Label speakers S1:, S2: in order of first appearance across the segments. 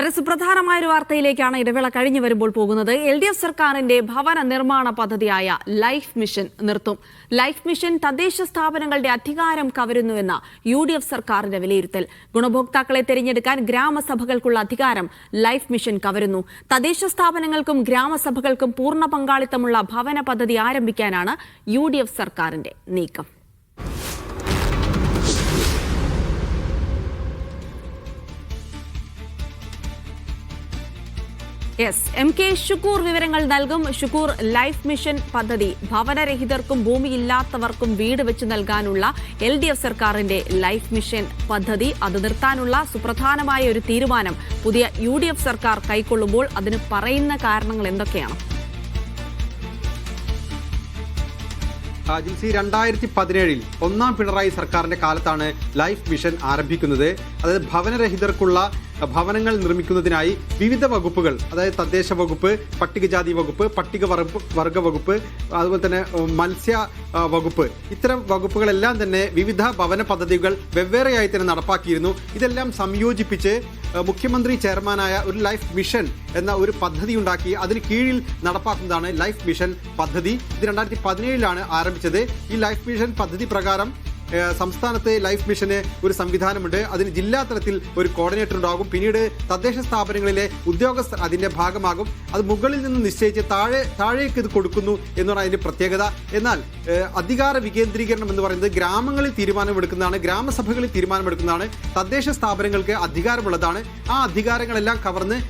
S1: വളരെ സുപ്രധാനമായ ഒരു വാർത്തയിലേക്കാണ് ഇടവേള കഴിഞ്ഞു വരുമ്പോൾ പോകുന്നത്. LDF സർക്കാരിന്റെ ഭവന നിർമ്മാണ പദ്ധതിയായ ലൈഫ് മിഷൻ നിർത്തും. ലൈഫ് മിഷൻ തദ്ദേശ സ്ഥാപനങ്ങളുടെ അധികാരം കവരുന്നുവെന്ന UDF സർക്കാരിന്റെ വിലയിരുത്തൽ. ഗുണഭോക്താക്കളെ തിരഞ്ഞെടുക്കാൻ ഗ്രാമസഭകൾക്കുള്ള അധികാരം ലൈഫ് മിഷൻ കവരുന്നു. തദ്ദേശ സ്ഥാപനങ്ങൾക്കും ഗ്രാമസഭകൾക്കും പൂർണ്ണ പങ്കാളിത്തമുള്ള ഭവന പദ്ധതി ആരംഭിക്കാനാണ് UDF സർക്കാരിന്റെ നീക്കം. MK ഷുക്കൂർ വിവരങ്ങൾ നൽകും. ഷുക്കൂർ, ലൈഫ് മിഷൻ പദ്ധതി ഭവനരഹിതർക്കും ഭൂമിയില്ലാത്തവർക്കും വീട് വെച്ച് നൽകാനുള്ള LDF സർക്കാരിന്റെ ലൈഫ് മിഷൻ പദ്ധതി അത് നിർത്താനുള്ള സുപ്രധാനമായ ഒരു തീരുമാനം പുതിയ UDF സർക്കാർ കൈക്കൊള്ളുമ്പോൾ അതിന് പറയുന്ന കാരണങ്ങൾ എന്തൊക്കെയാണ്?
S2: 2017 ഒന്നാം പിണറായി സർക്കാരിന്റെ കാലത്താണ് ലൈഫ് മിഷൻ ആരംഭിക്കുന്നത്. അതായത് ഭവനരഹിതർക്കുള്ള ഭവനങ്ങൾ നിർമ്മിക്കുന്നതിനായി വിവിധ വകുപ്പുകൾ, അതായത് തദ്ദേശ വകുപ്പ്, പട്ടികജാതി വകുപ്പ്, പട്ടികവർഗ വകുപ്പ്, അതുപോലെ തന്നെ മത്സ്യ വകുപ്പ്, ഇത്തരം വകുപ്പുകളെല്ലാം തന്നെ വിവിധ ഭവന പദ്ധതികൾ വെവ്വേറെയായി തന്നെ നടപ്പാക്കിയിരുന്നു. ഇതെല്ലാം സംയോജിപ്പിച്ച് മുഖ്യമന്ത്രി ചെയർമാനായ ഒരു ലൈഫ് മിഷൻ എന്ന ഒരു പദ്ധതി ഉണ്ടാക്കി അതിന് കീഴിൽ നടപ്പാക്കുന്നതാണ് ലൈഫ് മിഷൻ പദ്ധതി. ഇത് 2017 ആരംഭിച്ചത്. ഈ ലൈഫ് മിഷൻ പദ്ധതി പ്രകാരം സംസ്ഥാനത്തെ ലൈഫ് മിഷന് ഒരു സംവിധാനമുണ്ട്. അതിന് ജില്ലാ തലത്തിൽ ഒരു കോർഡിനേറ്റർ ഉണ്ടാകും. പിന്നീട് തദ്ദേശ സ്ഥാപനങ്ങളിലെ ഉദ്യോഗസ്ഥർ അതിന്റെ ഭാഗമാകും. അത് മുകളിൽ നിന്ന് നിശ്ചയിച്ച് താഴേക്ക് ഇത് കൊടുക്കുന്നു എന്നാണ് അതിന്റെ പ്രത്യേകത. എന്നാൽ അധികാര വികേന്ദ്രീകരണം എന്ന് പറയുന്നത് ഗ്രാമങ്ങളിൽ തീരുമാനമെടുക്കുന്നതാണ്, ഗ്രാമസഭകളിൽ തീരുമാനമെടുക്കുന്നതാണ്. തദ്ദേശ സ്ഥാപനങ്ങൾക്ക് അധികാരമുള്ളതാണ്. ആ അധികാരങ്ങളെല്ലാം കവർന്ന്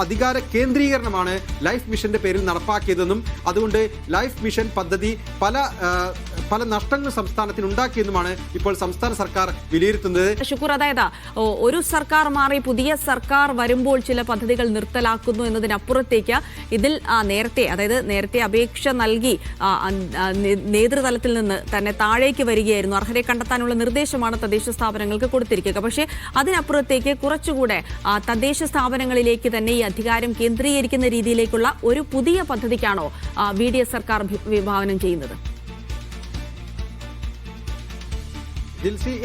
S2: അധികാര കേന്ദ്രീകരണമാണ് ലൈഫ് മിഷന്റെ പേരിൽ നടപ്പാക്കിയതെന്നും അതുകൊണ്ട് ലൈഫ് മിഷൻ പദ്ധതി പല നഷ്ടങ്ങൾ സംസ്ഥാനത്തിന് ഉണ്ടാക്കിയ ഇപ്പോൾ സംസ്ഥാന സർക്കാർ വിലയിരുത്തുന്നത്.
S1: ഷുക്കൂർ, അതായത് ഒരു സർക്കാർ മാറി പുതിയ സർക്കാർ വരുമ്പോൾ ചില പദ്ധതികൾ നിർത്തലാക്കുന്നു എന്നതിനപ്പുറത്തേക്ക് ഇതിൽ നേരത്തെ അപേക്ഷ നൽകി നേതൃതലത്തിൽ നിന്ന് തന്നെ താഴേക്ക് വരികയായിരുന്നു. അർഹരെ കണ്ടെത്താനുള്ള നിർദ്ദേശമാണ് തദ്ദേശ സ്ഥാപനങ്ങൾക്ക് കൊടുത്തിരിക്കുക. പക്ഷേ അതിനപ്പുറത്തേക്ക് കുറച്ചുകൂടെ തദ്ദേശ സ്ഥാപനങ്ങളിലേക്ക് തന്നെ ഈ അധികാരം കേന്ദ്രീകരിക്കുന്ന രീതിയിലേക്കുള്ള ഒരു പുതിയ പദ്ധതിക്കാണോ VDF സർക്കാർ വിഭാവനം ചെയ്യുന്നത്?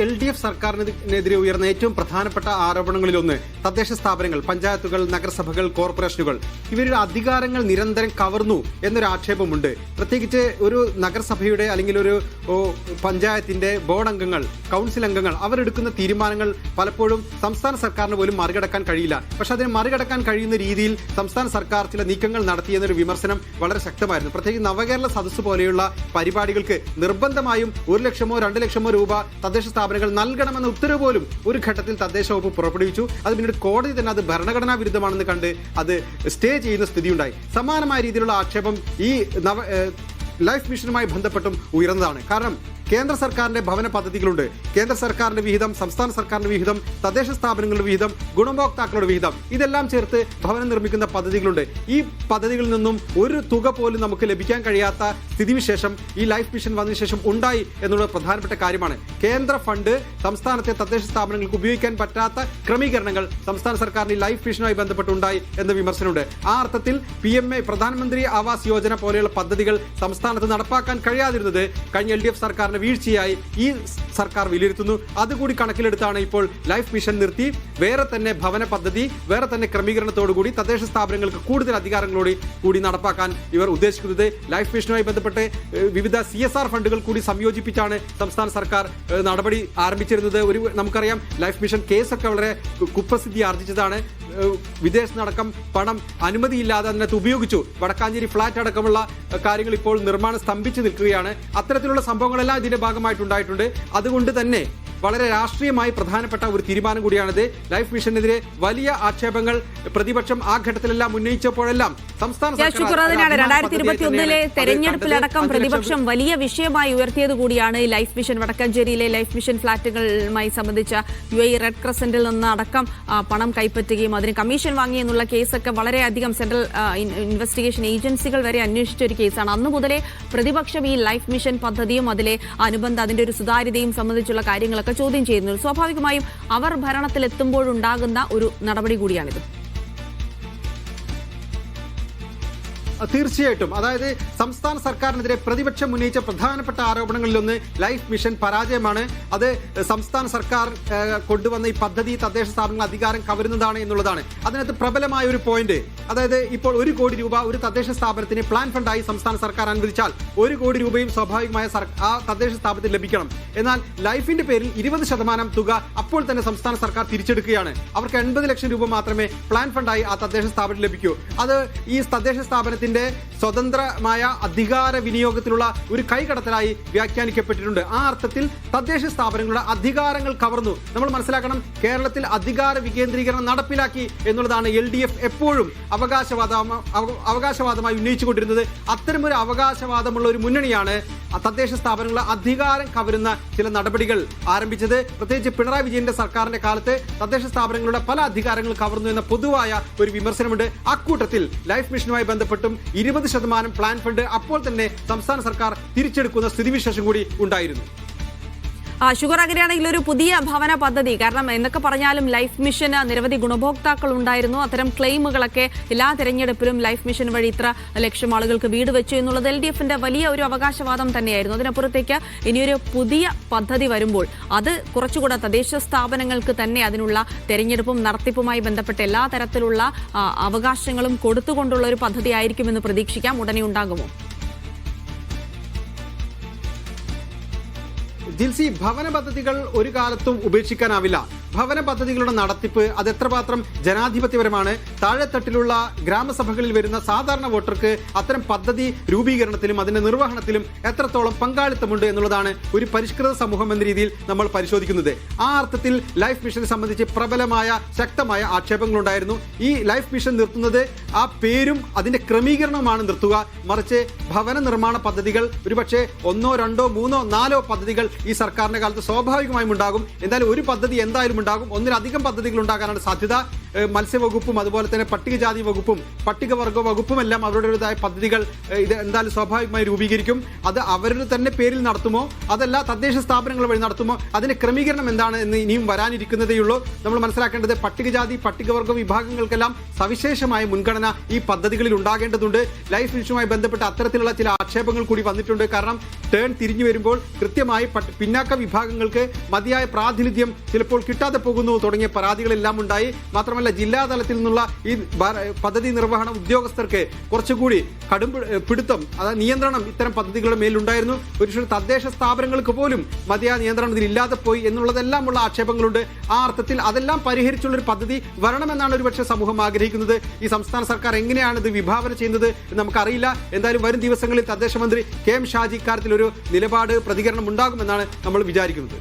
S2: LDF സർക്കാരിനെതിരെ ഉയർന്ന ഏറ്റവും പ്രധാനപ്പെട്ട ആരോപണങ്ങളിലൊന്ന് തദ്ദേശ സ്ഥാപനങ്ങൾ, പഞ്ചായത്തുകൾ, നഗരസഭകൾ, കോർപ്പറേഷനുകൾ ഇവരുടെ അധികാരങ്ങൾ നിരന്തരം കവർന്നു എന്നൊരു ആക്ഷേപമുണ്ട്. പ്രത്യേകിച്ച് ഒരു നഗരസഭയുടെ അല്ലെങ്കിൽ ഒരു പഞ്ചായത്തിന്റെ ബോർഡ് അംഗങ്ങൾ, കൗൺസിൽ അംഗങ്ങൾ അവരെടുക്കുന്ന തീരുമാനങ്ങൾ പലപ്പോഴും സംസ്ഥാന സർക്കാരിന് പോലും മറികടക്കാൻ കഴിയില്ല. പക്ഷെ അതിനെ മറികടക്കാൻ കഴിയുന്ന രീതിയിൽ സംസ്ഥാന സർക്കാർ ചില നീക്കങ്ങൾ നടത്തിയെന്നൊരു വിമർശനം വളരെ ശക്തമായിരുന്നു. പ്രത്യേകിച്ച് നവകേരള സദസ്സ് പോലെയുള്ള പരിപാടികൾക്ക് നിർബന്ധമായും 1 ലക്ഷമോ 2 ലക്ഷമോ രൂപ തദ്ദേശ സ്ഥാപനങ്ങൾ നൽകണമെന്ന ഉത്തരവ് പോലും ഒരു ഘട്ടത്തിൽ തദ്ദേശ വകുപ്പ് പുറപ്പെടുവിച്ചു. അത് പിന്നീട് കോടതി തന്നെ അത് ഭരണഘടനാ വിരുദ്ധമാണെന്ന് കണ്ട് അത് സ്റ്റേ ചെയ്യുന്ന സ്ഥിതിയുണ്ടായി. സമാനമായ രീതിയിലുള്ള ആക്ഷേപം ഈ ലൈഫ് മിഷനുമായി ബന്ധപ്പെട്ടും ഉയർന്നതാണ്. കാരണം കേന്ദ്ര സർക്കാരിന്റെ ഭവന പദ്ധതികളുണ്ട്. കേന്ദ്ര സർക്കാരിന്റെ വിഹിതം, സംസ്ഥാന സർക്കാരിന്റെ വിഹിതം, തദ്ദേശ സ്ഥാപനങ്ങളുടെ വിഹിതം, ഗുണഭോക്താക്കളുടെ വിഹിതം, ഇതെല്ലാം ചേർത്ത് ഭവനം നിർമ്മിക്കുന്ന പദ്ധതികളുണ്ട്. ഈ പദ്ധതികളിൽ നിന്നും ഒരു തുക പോലും നമുക്ക് ലഭിക്കാൻ കഴിയാത്ത സ്ഥിതിവിശേഷം ഈ ലൈഫ് മിഷൻ വന്നതിന് ശേഷം ഉണ്ടായി എന്നുള്ളത് പ്രധാനപ്പെട്ട കാര്യമാണ്. കേന്ദ്ര ഫണ്ട് സംസ്ഥാനത്തെ തദ്ദേശ സ്ഥാപനങ്ങൾക്ക് ഉപയോഗിക്കാൻ പറ്റാത്ത ക്രമീകരണങ്ങൾ സംസ്ഥാന സർക്കാരിന് ലൈഫ് മിഷനുമായി ബന്ധപ്പെട്ടുണ്ടായി എന്ന വിമർശനമുണ്ട്. ആ അർത്ഥത്തിൽ PMA, പ്രധാനമന്ത്രി ആവാസ് യോജന പോലെയുള്ള പദ്ധതികൾ സംസ്ഥാനത്ത് നടപ്പാക്കാൻ കഴിയാതിരുന്നത് കഴിഞ്ഞ LDF സർക്കാരിന് വീഴ്ചയായി ഈ സർക്കാർ വിലയിരുത്തുന്നു. അതുകൂടി കണക്കിലെടുത്താണ് ഇപ്പോൾ ലൈഫ് മിഷൻ നിർത്തി വേറെ തന്നെ ഭവന പദ്ധതി, വേറെ തന്നെ ക്രമീകരണത്തോടുകൂടി തദ്ദേശ സ്ഥാപനങ്ങൾക്ക് കൂടുതൽ അധികാരങ്ങളോട് കൂടി നടപ്പാക്കാൻ ഇവർ ഉദ്ദേശിക്കുന്നത്. ലൈഫ് മിഷനുമായി ബന്ധപ്പെട്ട് വിവിധ CSR ഫണ്ടുകൾ കൂടി സംയോജിപ്പിച്ചാണ് സംസ്ഥാന സർക്കാർ നടപടി ആരംഭിച്ചിരുന്നത്. നമുക്കറിയാം ലൈഫ് മിഷൻ കേസൊക്കെ വളരെ കുപ്രസിദ്ധി ആർജിച്ചതാണ്. വിദേശത്തടക്കം പണം അനുമതിയില്ലാതെ അതിനകത്ത് ഉപയോഗിച്ചു. വടക്കാഞ്ചേരി ഫ്ളാറ്റ് അടക്കമുള്ള കാര്യങ്ങൾ ഇപ്പോൾ നിർമ്മാണം സ്തംഭിച്ചു നിൽക്കുകയാണ്. അത്തരത്തിലുള്ള സംഭവങ്ങളെല്ലാം ഇതിന്റെ ഭാഗമായിട്ടുണ്ടായിട്ടുണ്ട്. അതുകൊണ്ട് തന്നെ വളരെ രാഷ്ട്രീയമായി പ്രധാനപ്പെട്ട ഒരു തീരുമാനം കൂടിയാണിത്. ലൈഫ് മിഷനെതിരെ വലിയ ആക്ഷേപങ്ങൾ പ്രതിപക്ഷം ആ ഘട്ടത്തിലെല്ലാം ഉന്നയിച്ചപ്പോഴെല്ലാം സംസ്ഥാന
S1: സർക്കാർ 2021 തെരഞ്ഞെടുപ്പിലടക്കം പ്രതിപക്ഷം വലിയ വിഷയമായി ഉയർത്തിയത് കൂടിയാണ് ലൈഫ് മിഷൻ. വടക്കാഞ്ചേരിയിലെ ലൈഫ് മിഷൻ ഫ്ളാറ്റുകളുമായി സംബന്ധിച്ച UAE റെഡ് ക്രസന്റിൽ നിന്ന് അടക്കം പണം കൈപ്പറ്റുകയും അതിന് കമ്മീഷൻ വാങ്ങിയെന്നുള്ള കേസൊക്കെ വളരെയധികം സെൻട്രൽ ഇൻവെസ്റ്റിഗേഷൻ ഏജൻസികൾ വരെ അന്വേഷിച്ച ഒരു കേസാണ്. അന്നു മുതലേ പ്രതിപക്ഷം ഈ ലൈഫ് മിഷൻ പദ്ധതിയും അതിലെ അതിന്റെ ഒരു സുതാര്യതയും സംബന്ധിച്ചുള്ള കാര്യങ്ങളൊക്കെ ചോദ്യം ചെയ്യുന്നു. സ്വാഭാവികമായും അവർ ഭരണത്തിലെത്തുമ്പോഴുണ്ടാകുന്ന ഒരു നടപടി കൂടിയാണിത്.
S2: തീർച്ചയായിട്ടും. അതായത് സംസ്ഥാന സർക്കാരിനെതിരെ പ്രതിപക്ഷം ഉന്നയിച്ച പ്രധാനപ്പെട്ട ആരോപണങ്ങളിലൊന്ന് ലൈഫ് മിഷൻ പരാജയമാണ്. അത് സംസ്ഥാന സർക്കാർ കൊണ്ടുവന്ന ഈ പദ്ധതി തദ്ദേശ സ്ഥാപനങ്ങൾ അധികാരം കവരുന്നതാണ് എന്നുള്ളതാണ്. അതിനകത്ത് പ്രബലമായ ഒരു പോയിന്റ്, അതായത് ഇപ്പോൾ 1 കോടി രൂപ ഒരു തദ്ദേശ സ്ഥാപനത്തിന് പ്ലാൻ ഫണ്ടായി സംസ്ഥാന സർക്കാർ അനുവദിച്ചാൽ 1 കോടി രൂപയും സ്വാഭാവികമായ ആ തദ്ദേശ സ്ഥാപനത്തിന് ലഭിക്കണം. എന്നാൽ ലൈഫിന്റെ പേരിൽ 20% തുക അപ്പോൾ തന്നെ സംസ്ഥാന സർക്കാർ തിരിച്ചെടുക്കുകയാണ്. അവർക്ക് 80 ലക്ഷം രൂപ മാത്രമേ പ്ലാൻ ഫണ്ടായി ആ തദ്ദേശ സ്ഥാപനത്തിൽ ലഭിക്കൂ. അത് ഈ തദ്ദേശ സ്ഥാപനത്തിന്റെ സ്വതന്ത്രമായ അധികാര വിനിയോഗത്തിലുള്ള ഒരു കൈകടത്തലായി വ്യാഖ്യാനിക്കപ്പെട്ടിട്ടുണ്ട്. ആ അർത്ഥത്തിൽ തദ്ദേശ സ്ഥാപനങ്ങളുടെ അധികാരങ്ങൾ കവർന്നു. നമ്മൾ മനസ്സിലാക്കണം, കേരളത്തിൽ അധികാര വികേന്ദ്രീകരണം നടപ്പിലാക്കി എന്നുള്ളതാണ് LDF എപ്പോഴും അവകാശവാദമായി ഉന്നയിച്ചുകൊണ്ടിരുന്നത്. അത്തരമൊരു അവകാശവാദമുള്ള ഒരു മുന്നണിയാണ് തദ്ദേശ സ്ഥാപനങ്ങളുടെ അധികാരം കവരുന്ന ചില നടപടികൾ ആരംഭിച്ചത്. പ്രത്യേകിച്ച് പിണറായി വിജയന്റെ സർക്കാരിന്റെ കാലത്ത് തദ്ദേശ സ്ഥാപനങ്ങളുടെ പല അധികാരങ്ങൾ കവർന്നു എന്ന പൊതുവായ ഒരു വിമർശനമുണ്ട്. അക്കൂട്ടത്തിൽ ലൈഫ് മിഷനുമായി ബന്ധപ്പെട്ടും 20% പ്ലാൻ ഫണ്ട് അപ്പോൾ തന്നെ സംസ്ഥാന സർക്കാർ തിരിച്ചെടുക്കുന്ന സ്ഥിതിവിശേഷം കൂടി ഉണ്ടായിരുന്നു.
S1: ഷുഗർ അങ്ങനെയാണെങ്കിൽ ഒരു പുതിയ ഭവന പദ്ധതി, കാരണം എന്നൊക്കെ പറഞ്ഞാലും ലൈഫ് മിഷന് നിരവധി ഗുണഭോക്താക്കൾ ഉണ്ടായിരുന്നു. അത്തരം ക്ലെയിമുകളൊക്കെ എല്ലാ തെരഞ്ഞെടുപ്പിലും ലൈഫ് മിഷൻ വഴി ഇത്ര ലക്ഷം ആളുകൾക്ക് വീട് വെച്ചു എന്നുള്ളത് LDFന്റെ വലിയ ഒരു അവകാശവാദം തന്നെയായിരുന്നു. അതിനപ്പുറത്തേക്ക് ഇനിയൊരു പുതിയ പദ്ധതി വരുമ്പോൾ അത് കുറച്ചുകൂടെ തദ്ദേശ സ്ഥാപനങ്ങൾക്ക് തന്നെ അതിനുള്ള തെരഞ്ഞെടുപ്പും നടത്തിപ്പുമായി ബന്ധപ്പെട്ട എല്ലാ തരത്തിലുള്ള അവകാശങ്ങളും കൊടുത്തുകൊണ്ടുള്ള ഒരു പദ്ധതി ആയിരിക്കുമെന്ന് പ്രതീക്ഷിക്കാം. ഉടനെ ഉണ്ടാകുമോ?
S2: ജിൽസി, ഭവന പദ്ധതികൾ ഒരു കാലത്തും ഉപേക്ഷിക്കാനാവില്ല. ഭവന പദ്ധതികളുടെ നടത്തിപ്പ് അത് എത്രമാത്രം ജനാധിപത്യപരമാണ്. താഴെത്തട്ടിലുള്ള ഗ്രാമസഭകളിൽ വരുന്ന സാധാരണ വോട്ടർക്ക് അത്തരം പദ്ധതി രൂപീകരണത്തിലും അതിന്റെ നിർവഹണത്തിലും എത്രത്തോളം പങ്കാളിത്തമുണ്ട് എന്നുള്ളതാണ് ഒരു പരിഷ്കൃത സമൂഹം എന്ന രീതിയിൽ നമ്മൾ പരിശോധിക്കുന്നത്. ആ അർത്ഥത്തിൽ ലൈഫ് മിഷനെ സംബന്ധിച്ച് പ്രബലമായ ശക്തമായ ആക്ഷേപങ്ങളുണ്ടായിരുന്നു. ഈ ലൈഫ് മിഷൻ നിർത്തുന്നത് ആ പേരും അതിന്റെ ക്രമീകരണവുമാണ് നിർത്തുക. മറിച്ച് ഭവന നിർമ്മാണ പദ്ധതികൾ ഒരുപക്ഷെ 1, 2, 3, 4 പദ്ധതികൾ ഈ സർക്കാരിന്റെ കാലത്ത് സ്വാഭാവികമായും ഉണ്ടാകും. എന്തായാലും ഒരു പദ്ധതി എന്തായാലും ഉണ്ടാകും. ഒന്നിലധികം പദ്ധതികൾ ഉണ്ടാകാനാണ് സാധ്യത. മത്സ്യവകുപ്പും അതുപോലെ തന്നെ പട്ടികജാതി വകുപ്പും പട്ടികവർഗ വകുപ്പും എല്ലാം അവരുടേതായ പദ്ധതികൾ ഇത് എന്തായാലും സ്വാഭാവികമായി രൂപീകരിക്കും. അത് അവരുടെ തന്നെ പേരിൽ നടത്തുമോ അതല്ല തദ്ദേശ സ്ഥാപനങ്ങൾ വഴി നടത്തുമോ, അതിന്റെ ക്രമീകരണം എന്താണ് എന്ന് ഇനിയും വരാനിരിക്കുന്നതേയുള്ളൂ. നമ്മൾ മനസ്സിലാക്കേണ്ടത് പട്ടികജാതി പട്ടികവർഗ വിഭാഗങ്ങൾക്കെല്ലാം സവിശേഷമായ മുൻഗണന ഈ പദ്ധതികളിൽ ഉണ്ടാകേണ്ടതുണ്ട്. ലൈഫ് മിഷനുമായി ബന്ധപ്പെട്ട് അത്തരത്തിലുള്ള ചില ആക്ഷേപങ്ങൾ കൂടി വന്നിട്ടുണ്ട്. കാരണം ടേൺ തിരിഞ്ഞു വരുമ്പോൾ കൃത്യമായി പിന്നാക്ക വിഭാഗങ്ങൾക്ക് മതിയായ പ്രാതിനിധ്യം ചിലപ്പോൾ കിട്ടാതെ പോകുന്നു തുടങ്ങിയ പരാതികളെല്ലാം ഉണ്ടായി. മാത്രമല്ല ജില്ലാ തലത്തിൽ നിന്നുള്ള ഈ പദ്ധതി നിർവഹണ ഉദ്യോഗസ്ഥർക്ക് കുറച്ചുകൂടി കടും പിടുത്തം, അതായത് നിയന്ത്രണം ഇത്തരം പദ്ധതികളുടെ മേലുണ്ടായിരുന്നു. ഒരു തദ്ദേശ സ്ഥാപനങ്ങൾക്ക് പോലും മതിയായ നിയന്ത്രണം ഇതിലില്ലാതെ പോയി എന്നുള്ളതെല്ലാം ഉള്ള ആക്ഷേപങ്ങളുണ്ട്. ആ അർത്ഥത്തിൽ അതെല്ലാം പരിഹരിച്ചുള്ളൊരു പദ്ധതി വരണമെന്നാണ് ഒരുപക്ഷെ സമൂഹം ആഗ്രഹിക്കുന്നത്. ഈ സംസ്ഥാന സർക്കാർ എങ്ങനെയാണ് ഇത് വിഭാവന ചെയ്യുന്നത് എന്ന് നമുക്കറിയില്ല. എന്തായാലും വരും ദിവസങ്ങളിൽ തദ്ദേശ മന്ത്രി KM ഷാജി ഇക്കാര്യത്തിൽ ഒരു നിലപാട് പ്രതികരണം ഉണ്ടാകുമെന്നാണ് നമ്മൾ വിചാരിക്കുന്നത്.